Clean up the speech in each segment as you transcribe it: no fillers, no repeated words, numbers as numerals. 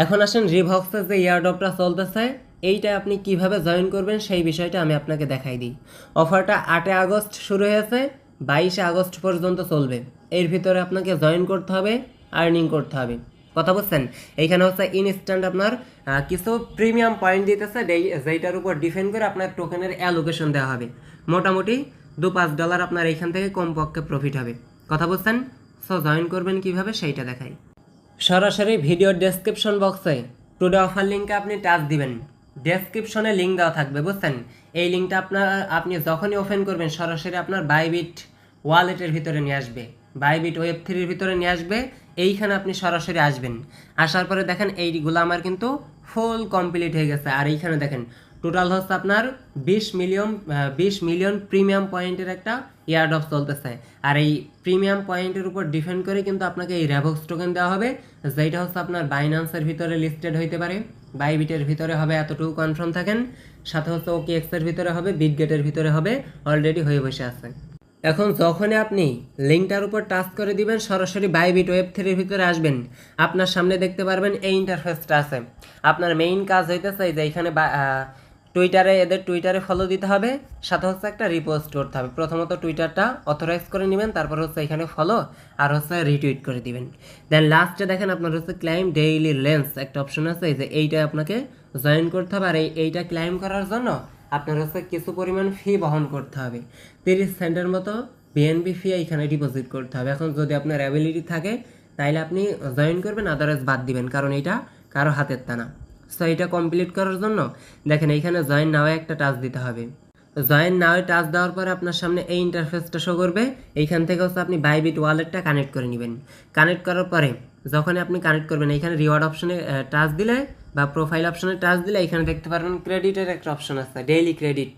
এখন আসেন রিভক্সের যে এয়ারড্রপটা চলতেছে এইটা আপনি কিভাবে জয়েন করবেন সেই বিষয়টা আমি আপনাকে দেখাই দিই। অফারটা 8 আগস্ট শুরু হয়েছে, 22 আগস্ট পর্যন্ত চলবে। এর ভিতরে আপনাকে জয়েন করতে হবে, আর্নিং করতে হবে। কথা বুঝছেন? এইখানে হচ্ছে ইনস্ট্যান্ট আপনার কিছু প্রিমিয়াম পয়েন্ট দিতেছে, যেইটার উপর ডিপেন্ড করে আপনার টোকেনের অ্যালোকেশন দেওয়া হবে। মোটামুটি $2-5 আপনার এইখান থেকে কমপক্ষে প্রফিট হবে। কথা বুঝছেন? সো জয়েন করবেন কিভাবে সেইটা দেখাই। সরাসরি ভিডিওর ডেসক্রিপশন বক্সে টুডে অফার লিঙ্কে আপনি টাচ দিবেন। ডেসক্রিপশনে লিঙ্ক দেওয়া থাকবে, বুঝছেন? এই লিঙ্কটা আপনি যখনই ওপেন করবেন সরাসরি আপনার বাইবিট ওয়ালেটের ভিতরে নিয়ে আসবে, বাইবিট ওয়েব3-এর ভিতরে নিয়ে আসবে। এইখানে আপনি সরাসরি আসবেন। আসার পরে দেখেন এইগুলো আমার কিন্তু ফুল কমপ্লিট হয়ে গেছে। আর এইখানে দেখেন টোটাল হচ্ছে আপনার 20 মিলিয়ন প্রিমিয়াম পয়েন্টের একটা এয়ারড্রপ চলতেছে। আর এই প্রিমিয়াম পয়েন্টের উপর ডিপেন্ড করে কিন্তু আপনাকে এই রেভক্স টোকেন দেওয়া হবে, যেটা হচ্ছে আপনার বাইন্যান্সের ভিতরে লিস্টেড হইতে পারে, বাইবিটের ভিতরে হবে, এতটুকু কনফার্ম থাকেন। সাথে হচ্ছে ওকেএক্সের ভিতরে হবে, বিটগেটের ভিতরে হবে, অলরেডি হয়ে বসে আছে। এখন যখনই আপনি লিঙ্কটার উপর টাচ করে দিবেন সরাসরি বাইবিট ওয়েব3-এর ভিতরে আসবেন, আপনার সামনে দেখতে পারবেন এই ইন্টারফেসটা আছে। আপনার মেইন কাজ হইতেছে যে এইখানে এদের টুইটারে ফলো দিতে হবে, সাথে হচ্ছে একটা রিপোস্ট করতে হবে। প্রথমত টুইটারটা অথরাইজ করে নেবেন, তারপর হচ্ছে এখানে ফলো আর হচ্ছে রিটুইট করে দিবেন। দেন লাস্টে দেখেন আপনার হচ্ছে ক্লাইম ডেইলি লেন্স একটা অপশন আছে, এই যে এইটা আপনাকে জয়েন করতে হবে। আর এইটা ক্লাইম করার জন্য আপনার হচ্ছে কিছু পরিমাণ ফি বহন করতে হবে। 30 সেন্টের মতো বিএনবি ফি এখানে ডিপোজিট করতে হবে। এখন যদি আপনার অ্যাবিলিটি থাকে তাইলে আপনি জয়েন করবেন, আদারওয়াইজ বাদ দিবেন, কারণ এটা কারো হাতের তা না। সো এটা কমপ্লিট করার জন্য দেখেন এইখানে জয়েন নাও একটা টাচ দিতে হবে। জয়েন নাও টাচ দেওয়ার পরে আপনার সামনে এই ইন্টারফেসটা শো করবে। এইখান থেকে হচ্ছে আপনি বাইবিট ওয়ালেটটা কানেক্ট করে নেবেন। কানেক্ট করার পরে যখনই আপনি কানেক্ট করবেন এইখানে রিওয়ার্ড অপশনে টাচ দিলে বা প্রোফাইল অপশনে টাচ দিলে এখানে দেখতে পারবেন ক্রেডিটের একটা অপশন আছে, ডেইলি ক্রেডিট।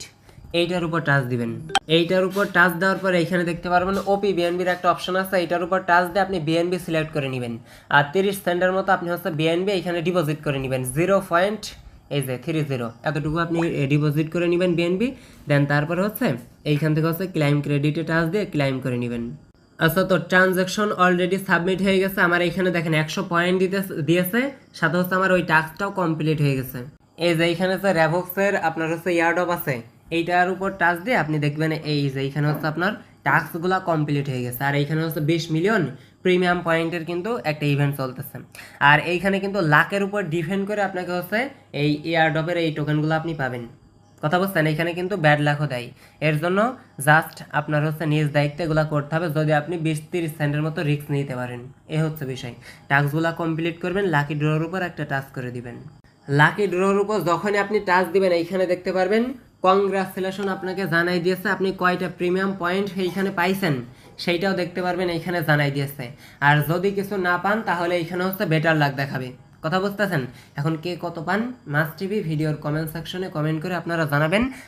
এইটার উপর টাচ দিবেন। এইটার উপর টাচ দেওয়ার পরে এখানে দেখতে পারবেন ওপি বিএনবির একটা অপশন আছে, এইটার উপর টাচ দিয়ে আপনি বিএনবি সিলেক্ট করে নেবেন। আর 30 সেন্টের মতো আপনি হচ্ছে বিএনবি এখানে ডিপোজিট করে নেবেন। 0.30 এতটুকু আপনি ডিপোজিট করে নেবেন বিএনবি। দেন তারপরে হচ্ছে এইখান থেকে হচ্ছে ক্লাইম ক্রেডিটে টাচ দিয়ে ক্লাইম করে নেবেন। আচ্ছা, তো ট্রানজ্যাকশন অলরেডি সাবমিট হয়ে গেছে। আমার এইখানে দেখেন 100 পয়েন্ট দিয়েছে, সাথে হচ্ছে আমার ওই টাস্কটাও কমপ্লিট হয়ে গেছে। এই যে এইখানে যে রেভক্সের আপনার হচ্ছে ইয়ারড্রপ আছে, এইটার উপর টাচ দিয়ে আপনি দেখবেন এই যে এইখানে হচ্ছে আপনার টাস্কগুলো কমপ্লিট হয়ে গেছে। আর এইখানে হচ্ছে 20 মিলিয়ন প্রিমিয়াম পয়েন্টের কিন্তু একটা ইভেন্ট চলতেছে। আর এইখানে কিন্তু লাখের উপর ডিপেন্ড করে আপনাকে হচ্ছে এই এয়ারড্রপের এই টোকেনগুলো আপনি পাবেন। কথা বলছেন? এখানে কিন্তু ব্যাড লাখও দেয়। এর জন্য জাস্ট আপনার হচ্ছে নিজ দায়িত্বে এগুলো করতে হবে, যদি আপনি 20-30 সেন্টের মতো রিস্ক নিতে পারেন। এ হচ্ছে বিষয়। টাস্কগুলো কমপ্লিট করবেন, লাকি ড্রর উপর একটা টাচ করে দিবেন। লাকি ড্রর উপর যখনই আপনি টাচ দিবেন এইখানে দেখতে পারবেন কংগ্রাচুলেশন আপনাকে জানাই দিয়েছে, আপনি কয়টা প্রিমিয়াম পয়েন্ট এইখানে পাইছেন সেইটাও দেখতে পারবেন, এইখানে জানাই দিয়েছে। আর যদি কিছু না পান তাহলে এইখানে হচ্ছে বেটার লাক দেখাবে। কথা বুঝতেছেন? এখন কে কত পান মাস্ট টিভি ভিডিওর কমেন্ট সেকশনে কমেন্ট করে আপনারা জানাবেন।